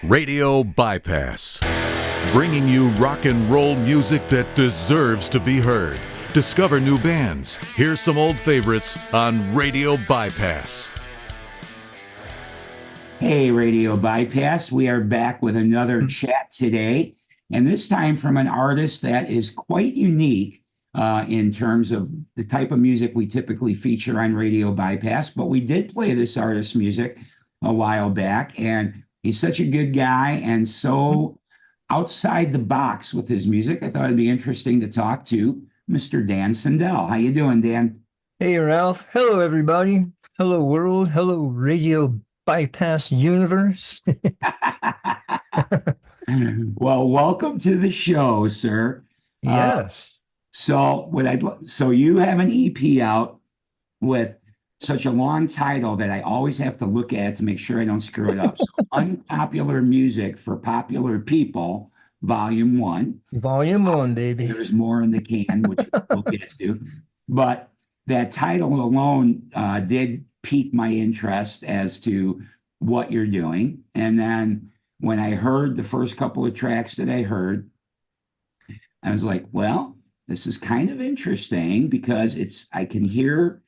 Radio Bypass, bringing you rock and roll music that deserves to be heard. Discover new bands. Here's some old favorites on Radio Bypass. Hey, Radio Bypass. We are back with another chat today, and this time from an artist that is quite unique in terms of the type of music we typically feature on Radio Bypass. But we did play this artist's music a while back, and he's such a good guy and so outside the box with his music. I thought it'd be interesting to talk to Mr. Dan Sindel. How you doing, Dan? Hey, Ralph. Hello, everybody. Hello, world. Hello, Radio Bypass universe. Well, welcome to the show, sir. Yes. So you have an EP out with such a long title that I always have to look at it to make sure I don't screw it up. So Unpopular Music for Popular People, Volume 1. Volume 1, baby. There's more in the can, which we'll get to. But that title alone did pique my interest as to what you're doing. And then when I heard the first couple of tracks that I heard, I was like, well, this is kind of interesting because I can hear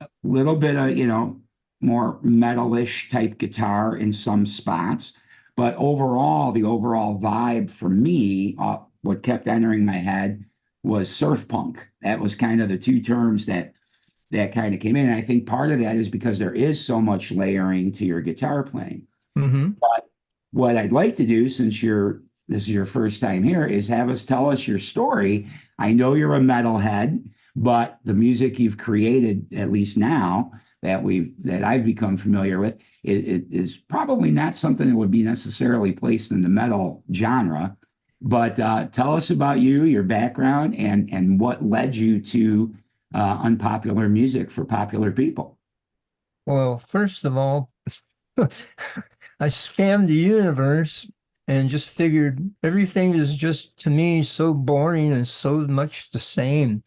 a little bit of, more metalish type guitar in some spots. But overall, the overall vibe for me, what kept entering my head was surf punk. That was kind of the two terms that kind of came in. And I think part of that is because there is so much layering to your guitar playing. Mm-hmm. But what I'd like to do, since this is your first time here, is have us tell us your story. I know you're a metalhead, but the music you've created, at least now that I've become familiar with, is probably not something that would be necessarily placed in the metal genre. But tell us about you, your background, and what led you to unpopular music for popular people. Well, first of all, I scanned the universe and just figured everything is just, to me, so boring and so much the same.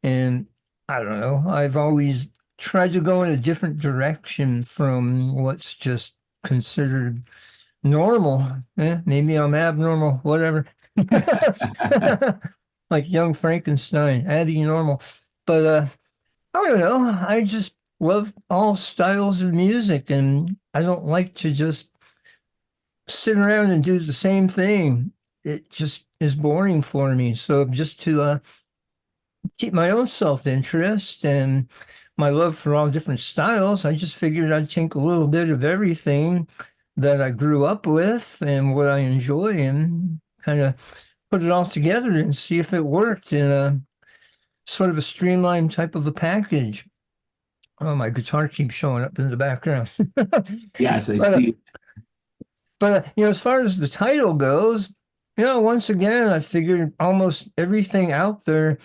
And I don't know, I've always tried to go in a different direction from what's just considered normal. Maybe I'm abnormal, whatever. Like young Frankenstein, Abby normal. But I don't know, I just love all styles of music, and I don't like to just sit around and do the same thing. It just is boring for me. So just to keep my own self-interest and my love for all different styles, I just figured I'd take a little bit of everything that I grew up with and what I enjoy and kind of put it all together and see if it worked in a sort of a streamlined type of a package. Oh, my guitar keeps showing up in the background. Yes, I see. But, as far as the title goes, once again, I figured almost everything out there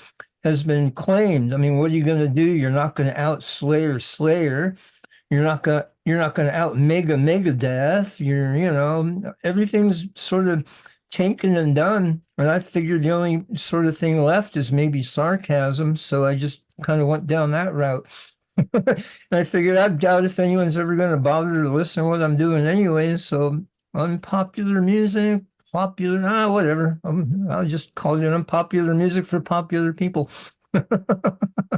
has been claimed. I mean, what are you going to do? You're not going to out Slayer. You're not going to out Megadeth. Everything's sort of taken and done. And I figured the only sort of thing left is maybe sarcasm. So I just kind of went down that route. And I figured I doubt if anyone's ever going to bother to listen to what I'm doing anyway. So unpopular music, popular, whatever. I'll just call it unpopular music for popular people.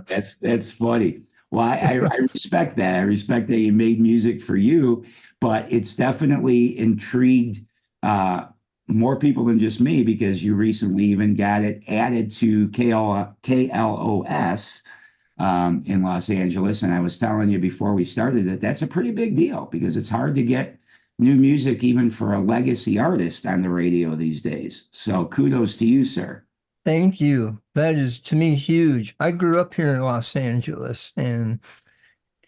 That's funny. Well, I respect that. I respect that you made music for you, but it's definitely intrigued more people than just me, because you recently even got it added to KLOS in Los Angeles. And I was telling you before we started that that's a pretty big deal, because it's hard to get new music, even for a legacy artist, on the radio these days. So kudos to you, sir. Thank you. That is, to me, huge. I grew up here in Los Angeles, and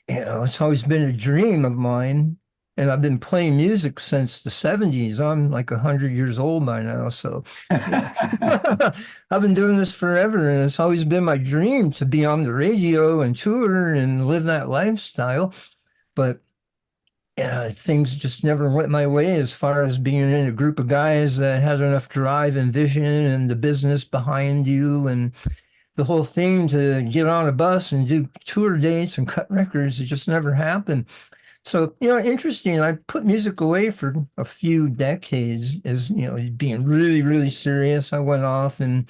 it's always been a dream of mine. And I've been playing music since the 70s. I'm like 100 years old by now. So I've been doing this forever, and it's always been my dream to be on the radio and tour and live that lifestyle. But things just never went my way as far as being in a group of guys that had enough drive and vision and the business behind you and the whole thing to get on a bus and do tour dates and cut records. It just never happened. So, interesting. I put music away for a few decades as, being really, really serious. I went off and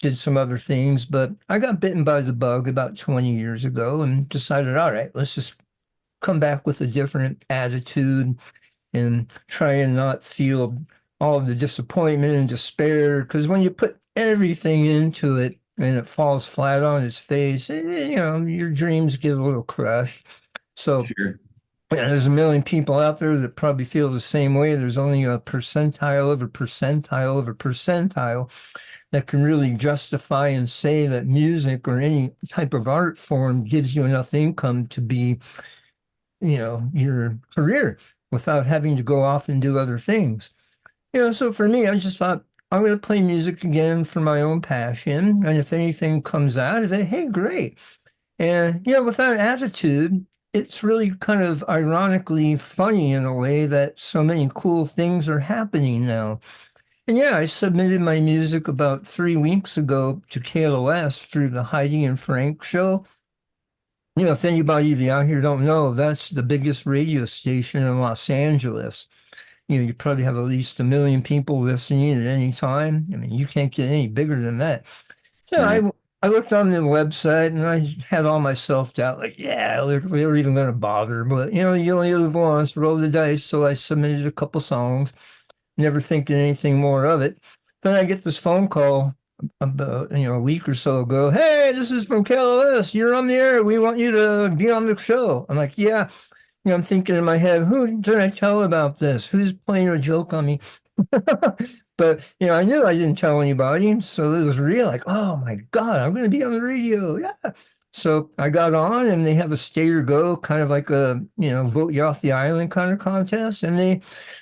did some other things, but I got bitten by the bug about 20 years ago and decided, all right, let's just come back with a different attitude and try and not feel all of the disappointment and despair. Because when you put everything into it and it falls flat on its face, your dreams get a little crushed. So, Sure. yeah, there's a million people out there that probably feel the same way. There's only a percentile of a percentile of a percentile that can really justify and say that music or any type of art form gives you enough income to be, your career without having to go off and do other things. So for me, I just thought I'm going to play music again for my own passion. And if anything comes out of it, hey, great. And, with that attitude, it's really kind of ironically funny in a way that so many cool things are happening now. And yeah, I submitted my music about 3 weeks ago to KLOS through the Heidi and Frank show. If anybody of you out here don't know, that's the biggest radio station in Los Angeles. You probably have at least 1 million people listening at any time. I mean, you can't get any bigger than that. So Right. I looked on the website and I had all my self-doubt, like, yeah, we're even going to bother. But, you only live once, roll the dice. So I submitted a couple songs, never thinking anything more of it. Then I get this phone call about, a week or so ago. Hey, this is from KLOS. You're on the air. We want you to be on the show. I'm like, yeah. I'm thinking in my head, who did I tell about this? Who's playing a joke on me? But, I knew I didn't tell anybody. So it was real, like, oh my God, I'm going to be on the radio. Yeah. So I got on and they have a stay or go, kind of like a, vote you off the island kind of contest. And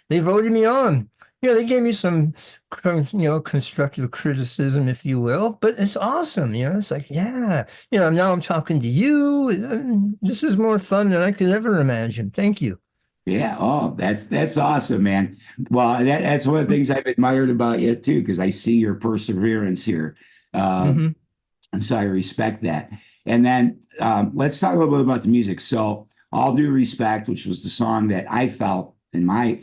they voted me on. They gave me some, constructive criticism, if you will, but it's awesome. It's like, yeah, now I'm talking to you. And this is more fun than I could ever imagine. Thank you. Yeah. Oh, that's awesome, man. Well, that's one of the things I've admired about you too, because I see your perseverance here. Hmm. And so I respect that. And then let's talk a little bit about the music. So, All Due Respect, which was the song that I felt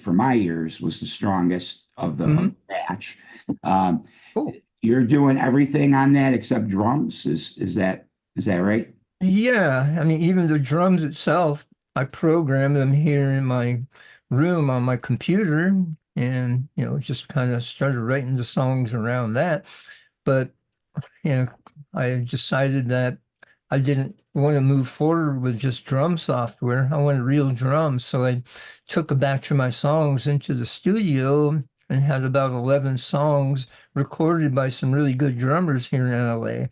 for my ears was the strongest of the batch. Um, Cool. you're doing everything on that except drums. Is that right? Yeah, I mean, even the drums itself, I program them here in my room on my computer and, just kind of started writing the songs around that. But, you know, I decided that I didn't want to move forward with just drum software. I wanted real drums. So I took a batch of my songs into the studio and had about 11 songs recorded by some really good drummers here in LA.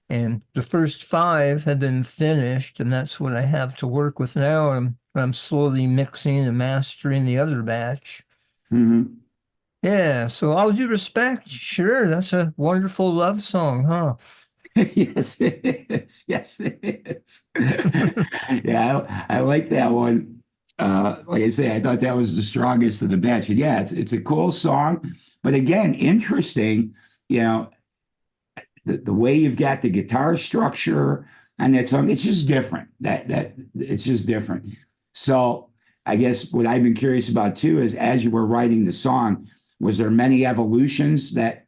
And the first 5 have been finished, and that's what I have to work with now. I'm slowly mixing and mastering the other batch. Hmm. Yeah, so All Due Respect, sure, that's a wonderful love song, huh? Yes, it is. Yes, it is. Yeah, I like that one. Like I say, I thought that was the strongest of the batch. And yeah, it's a cool song, but again, interesting. You know, the way you've got the guitar structure on that song, it's just different. That it's just different. So I guess what I've been curious about too is as you were writing the song, was there many evolutions that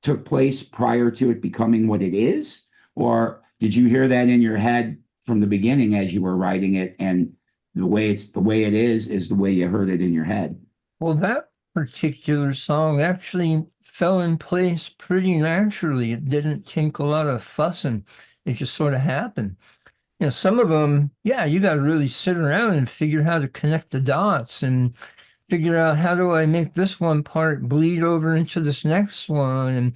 took place prior to it becoming what it is? Or did you hear that in your head from the beginning as you were writing it and the way it is the way you heard it in your head? Well, that particular song actually fell in place pretty naturally. It didn't take a lot of fussing. It just sort of happened. Some of them, yeah, you got to really sit around and figure how to connect the dots and figure out how do I make this one part bleed over into this next one.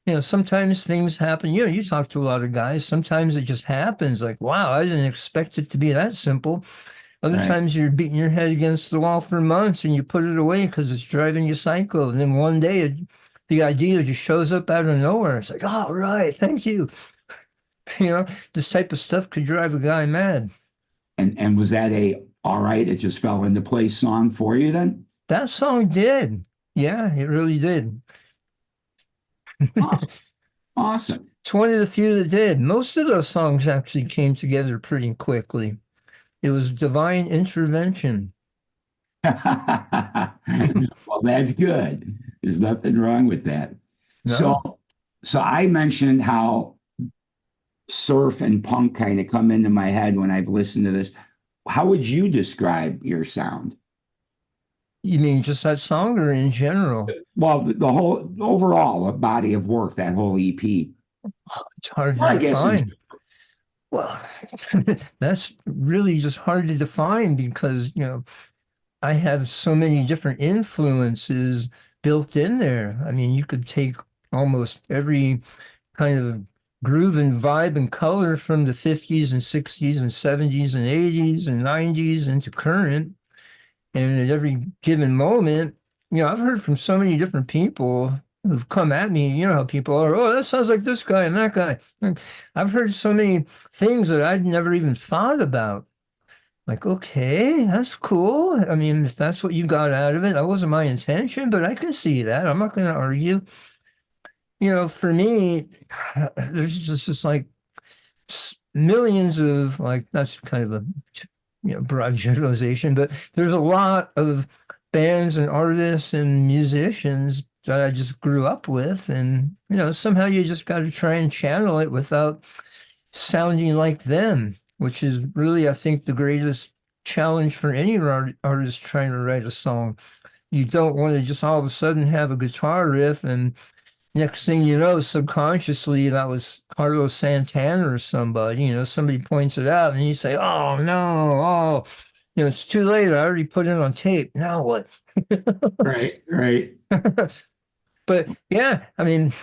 And, sometimes things happen. You talk to a lot of guys. Sometimes it just happens like, wow, I didn't expect it to be that simple. Other Right. times you're beating your head against the wall for months and you put it away because it's driving you psycho. And then one day the idea just shows up out of nowhere. It's like, oh, right, thank you. This type of stuff could drive a guy mad. And was that a all right, it just fell into place song for you then? That song did. Yeah, it really did. Awesome. Awesome. It's one of the few that did. Most of those songs actually came together pretty quickly. It was divine intervention. Well, that's good. There's nothing wrong with that. No. So I mentioned how surf and punk kind of come into my head when I've listened to this. How would you describe your sound? You mean just that song or in general? Well, the whole overall body of work, that whole EP. It's hard to Well, I guess it's define. Well, that's really just hard to define because, I have so many different influences built in there. I mean, you could take almost every kind of groove and vibe and color from the 50s and 60s and 70s and 80s and 90s into current. And at every given moment, I've heard from so many different people who've come at me. You know how people are, oh, that sounds like this guy and that guy. I've heard so many things that I'd never even thought about. Like, okay, that's cool. I mean, if that's what you got out of it, that wasn't my intention, but I can see that. I'm not going to argue. For me, there's just like millions of like, that's kind of a broad generalization, but there's a lot of bands and artists and musicians that I just grew up with. And, somehow you just got to try and channel it without sounding like them, which is really, I think, the greatest challenge for any artist trying to write a song. You don't want to just all of a sudden have a guitar riff and next thing you know, subconsciously that was Carlos Santana or somebody, somebody points it out and you say, oh no, oh, it's too late. I already put it on tape. Now what? right, right. But yeah, I mean,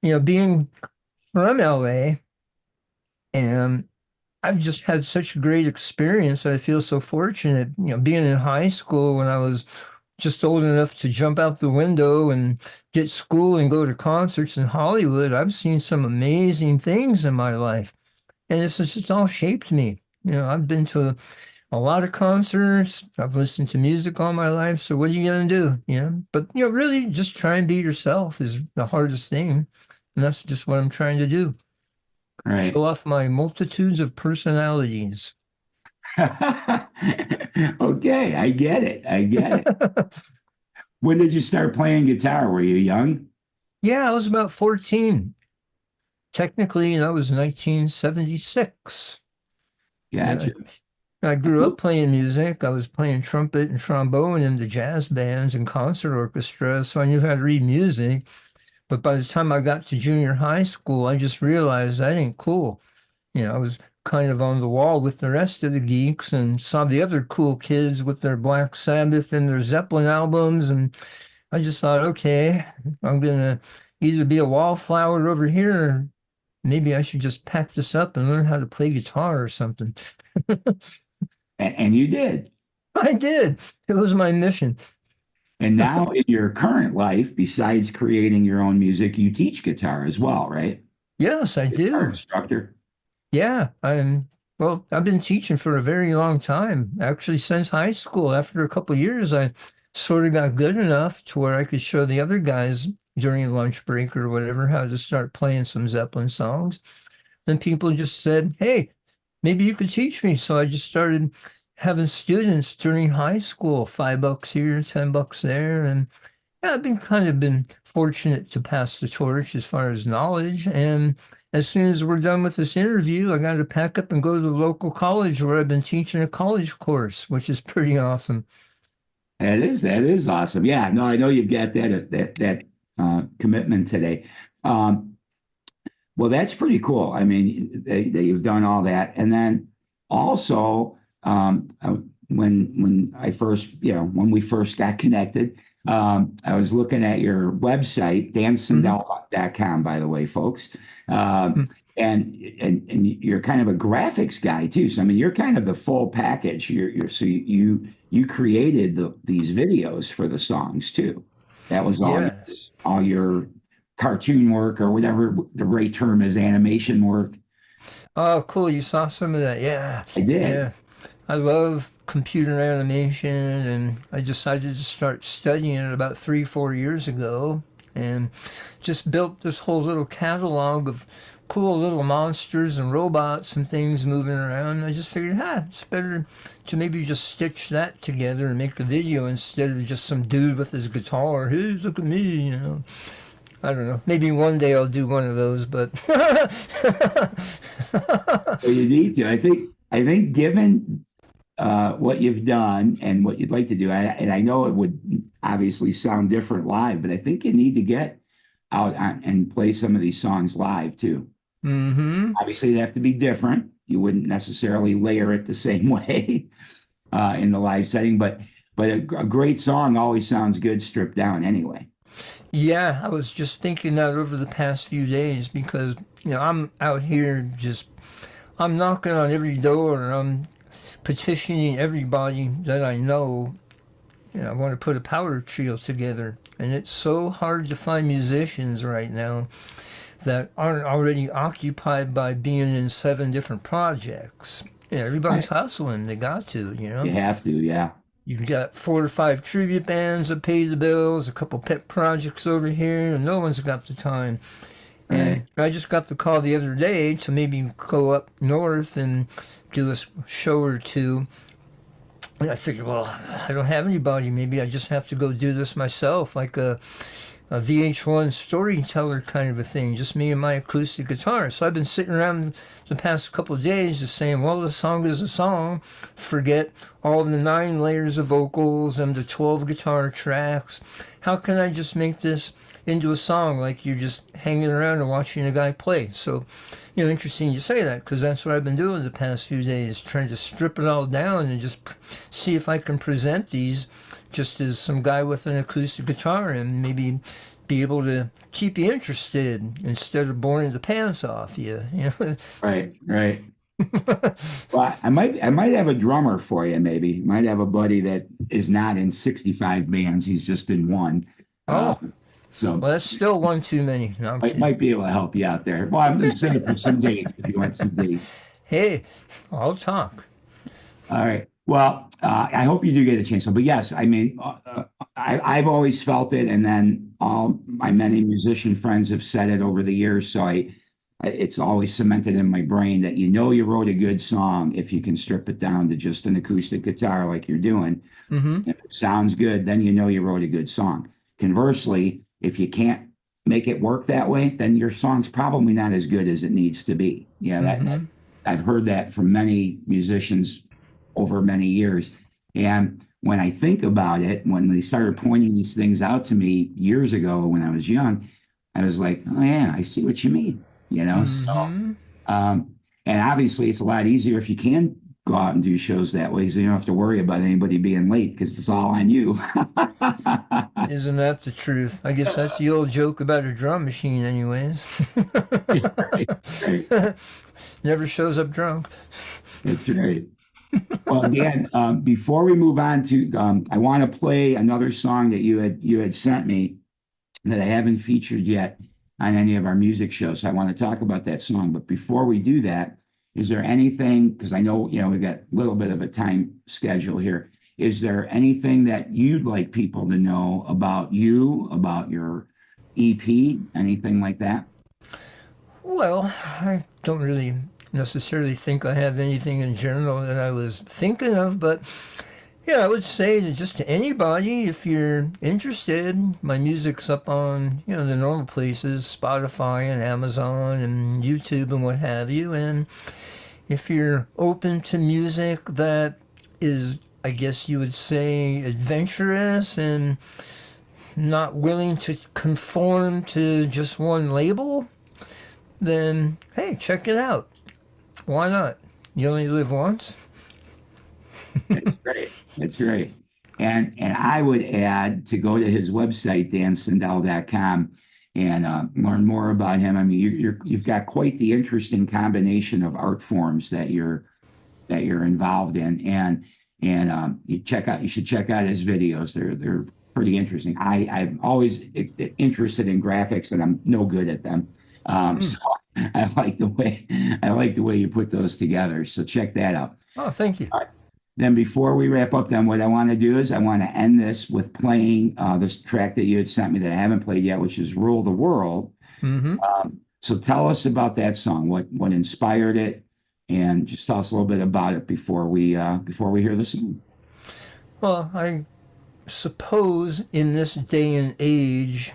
being from LA, and I've just had such a great experience. I feel so fortunate, being in high school when I was just old enough to jump out the window and get school and go to concerts in Hollywood. I've seen some amazing things in my life, and this has just all shaped me. I've been to a lot of concerts. I've listened to music all my life. So what are you going to do? But, really just try and be yourself is the hardest thing. And that's just what I'm trying to do. Right. Show off my multitudes of personalities. Okay, I get it. I get it. When did you start playing guitar? Were you young? Yeah, I was about 14. Technically, that was 1976. Gotcha. I grew up playing music. I was playing trumpet and trombone in the jazz bands and concert orchestras, so I knew how to read music. But by the time I got to junior high school, I just realized that ain't cool. I was kind of on the wall with the rest of the geeks and saw the other cool kids with their Black Sabbath and their Zeppelin albums. And I just thought, okay, I'm going to either be a wallflower over here, or maybe I should just pack this up and learn how to play guitar or something. And you did. I did. It was my mission. And now in your current life, besides creating your own music, you teach guitar as well, right? Yes, I Guitar do. instructor. Yeah, I've been teaching for a very long time. Actually, since high school. After a couple of years, I sort of got good enough to where I could show the other guys during lunch break or whatever how to start playing some Zeppelin songs. Then people just said, hey, maybe you could teach me. So I just started having students during high school, $5 here, $10 there. And yeah, I've been fortunate to pass the torch as far as knowledge. And as soon as we're done with this interview, I got to pack up and go to the local college where I've been teaching a college course, which is pretty awesome. That is awesome. Yeah, no, I know you've got that commitment today. Um, well, that's pretty cool. I mean, that you've done all that, and then also when I first, when we first got connected, I was looking at your website, dansindel.com, by the way, folks. Mhm. And you're kind of a graphics guy too. So I mean, you're kind of the full package. You created these videos for the songs too. That was Yes. all your cartoon work or whatever the right term is, animation work. Oh, cool. You saw some of that. Yeah. I did. Yeah. I love computer animation, and I decided to start studying it about 3, 4 years ago and just built this whole little catalog of cool little monsters and robots and things moving around. I just figured, it's better to maybe just stitch that together and make a video instead of just some dude with his guitar. Hey, look at me, you know. I don't know. Maybe one day I'll do one of those, but Well, you need to. I think given what you've done and what you'd like to do, and I know it would obviously sound different live, but I think you need to get out and play some of these songs live too. mm-hmm. Obviously, they have to be different. You wouldn't necessarily layer it the same way in the live setting, but a great song always sounds good stripped down anyway. Yeah, I was just thinking that over the past few days because, you know, I'm out here I'm knocking on every door and I'm petitioning everybody that I know. You know, I want to put a power trio together. And it's so hard to find musicians right now that aren't already occupied by being in 7 different projects. You know, everybody's hustling. They got to, you know. You have to, yeah. You've got 4 or 5 tribute bands that pay the bills, a couple pet projects over here, and no one's got the time. And I just got the call the other day to maybe go up north and do a show or two. And I figured, well, I don't have anybody. Maybe I just have to go do this myself, like a VH1 storyteller kind of a thing, just me and my acoustic guitar. So I've been sitting around the past couple of days just saying, well, the song is a song. Forget all the 9 layers of vocals and the 12 guitar tracks. How can I just make this into a song like you're just hanging around and watching a guy play? So, you know, interesting you say that because that's what I've been doing the past few days, trying to strip it all down and just see if I can present these just as some guy with an acoustic guitar and maybe be able to keep you interested instead of boring the pants off you. You know? Right. Well, I might have a drummer for you. Maybe might have a buddy that is not in 65 bands. He's just in one. So well, that's still one too many. No, might be able to help you out there. Well, I'm just saying for some days if you want some days. Hey, I'll talk. All right. Well, I hope you do get a chance. But yes, I mean, I've always felt it, and then all my many musician friends have said it over the years. So it's always cemented in my brain that you wrote a good song if you can strip it down to just an acoustic guitar like you're doing. Mm-hmm. If it sounds good, then you wrote a good song. Conversely, if you can't make it work that way, then your song's probably not as good as it needs to be. Yeah, that I've heard that from many musicians over many years. And when I think about it, when they started pointing these things out to me years ago when I was young, I was like, oh yeah, I see what you mean, you know? Mm-hmm. So, and obviously it's a lot easier if you can go out and do shows that way, so you don't have to worry about anybody being late because it's all on you. Isn't that the truth? I guess that's the old joke about a drum machine anyways. Right. Never shows up drunk. That's right. Well, Dan, before we move on to, I want to play another song that you had sent me that I haven't featured yet on any of our music shows. So I want to talk about that song. But before we do that, is there anything, because I know, we've got a little bit of a time schedule here. Is there anything that you'd like people to know about you, about your EP, anything like that? Well, I don't really necessarily think I have anything in general that I was thinking of, but yeah, I would say that just to anybody, if you're interested, my music's up on, the normal places, Spotify and Amazon and YouTube and what have you. And if you're open to music that is, I guess you would say, adventurous and not willing to conform to just one label, then hey, check it out. Why not? You only live once. That's right. And I would add to go to his website, dansindel.com, and learn more about him. I mean, you've got quite the interesting combination of art forms that you're involved in, and you should check out his videos. They're pretty interesting. I'm always interested in graphics, and I'm no good at them. So I like the way you put those together. So check that out. Oh, thank you. All right. Then before we wrap up, then what I want to do is I want to end this with playing this track that you had sent me that I haven't played yet, which is "Rule the World." Mm-hmm. So tell us about that song. What inspired it, and just tell us a little bit about it before we hear the song. Well, I suppose in this day and age,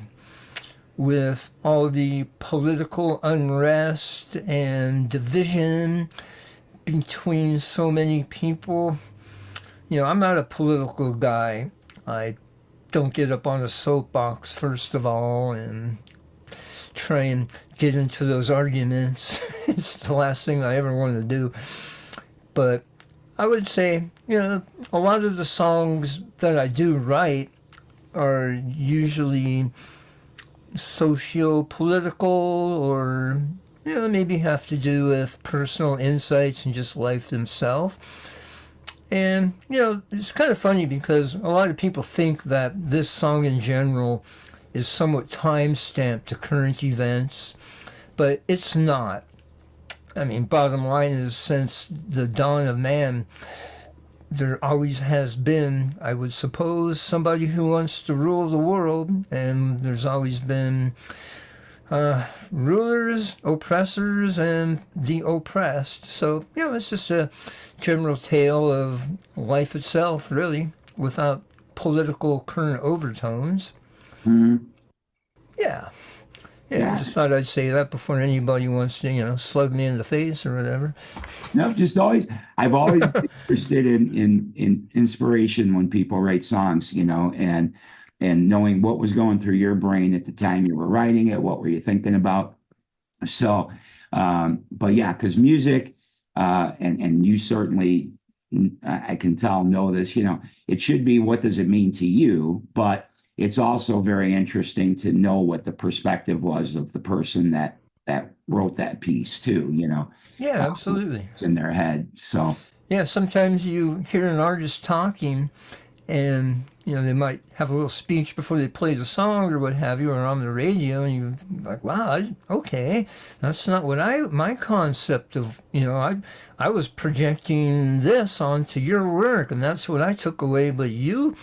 with all the political unrest and division between so many people, I'm not a political guy. I don't get up on a soapbox, first of all, and try and get into those arguments. It's the last thing I ever want to do. But I would say, a lot of the songs that I do write are usually socio-political, or maybe have to do with personal insights and just life themselves. And it's kind of funny because a lot of people think that this song in general is somewhat time-stamped to current events, but it's not. I mean, bottom line is, since the dawn of man, there always has been, I would suppose, somebody who wants to rule the world, and there's always been rulers, oppressors, and the oppressed. So, it's just a general tale of life itself, really, without political current overtones. Mm-hmm. Yeah. I just thought I'd say that before anybody wants to, slug me in the face or whatever. No, I've always been interested in inspiration when people write songs, and knowing what was going through your brain at the time you were writing it, what were you thinking about? So, but yeah, because music, and you certainly, I can tell, know this, it should be, what does it mean to you? But it's also very interesting to know what the perspective was of the person that wrote that piece too, Yeah, absolutely. It's in their head. So yeah, sometimes you hear an artist talking, and they might have a little speech before they play the song or what have you, or on the radio, and you're like, wow, okay, that's not what my concept of, I was projecting this onto your work, and that's what I took away, but you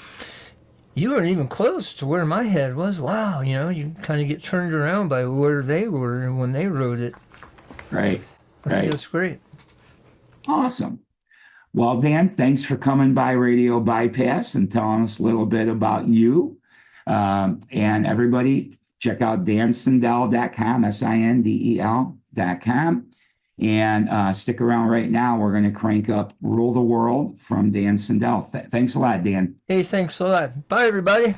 weren't even close to where my head was. Wow, you kind of get turned around by where they were when they wrote it. Right. I think that's great. Awesome. Well, Dan, thanks for coming by Radio Bypass and telling us a little bit about you. And everybody, check out dansindel.com, SINDEL.com. And stick around right now. We're going to crank up Rule the World from Dan Sindel. Thanks a lot, Dan. Hey, thanks a lot. Bye, everybody.